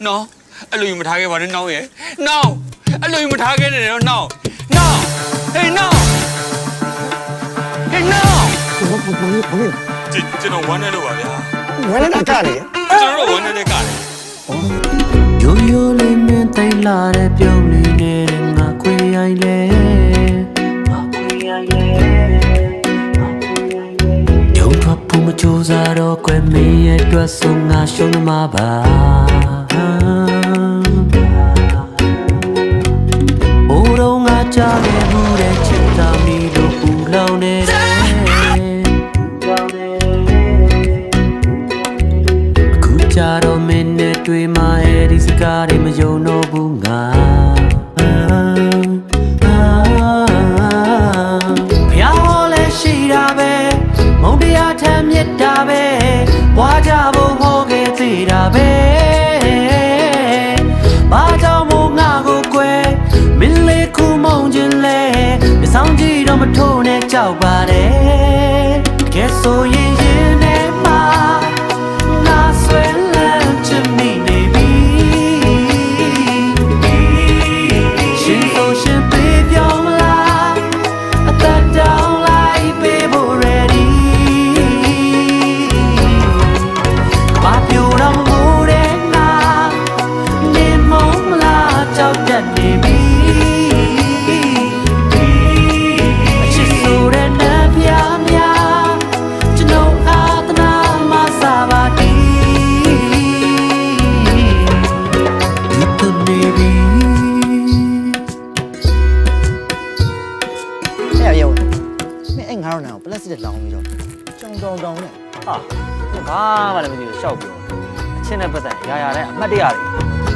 နော်အဲ့လိုမထားခဲ့ပါနဲ့နောင်ရဲ့နောင်အဲ့လိုမထားခဲ့နဲ့နော်နောင်ဟေးနောင်ကျွန်တော်ဝမ်းနေလို့ပါဗျာဝမ်းနေတာကလေကျွန်တော်တို့ဝမ်းနေတဲ့ကလေရိုးရိုးလေးမင်းသိလာတဲ့ပြုံးလေးနဲ့ငါခွေရိုင်းလေဒုံထွက်ဖို့မကြိုးစားတော့ကွယ်မင်းရဲ့အတွက်ဆုံးငါရှုံးမှာပါအိုးတော့ငါကြားခဲ့မှုတဲ့ချစ်တာမီလို့ပူလောင်နေတဲ့ကြတော့မင်းနဲ့တွေ့မှအဲ့ဒီစကားတွေမယုံတော့ဘူးငါဖျားဟောလဲရှိတာပဲမုံတရားထမ်းမြစ်တာပဲဘွားကြဖို့ဟောခဲ့သေးတာပဲဘာကြောင့်မို့ငါကိုကွယ်မင်းလေးခုမုံခြင်းလဲမဆောင်ကြည့်တော့မထိုးနဲ့ကြောက်ပါတယ်ကဲဆိုရင်ရင်နဲ့မှာပလက်စတစ်လောင်းပြီးတော့ကြောင်တောင်နဲ့ဟာဘာမှလည်းမသိဘူးရှောက်ပြောအချင်းနဲ့ပတ်သက်ရာရာနဲ့အမှတ်တရတွေ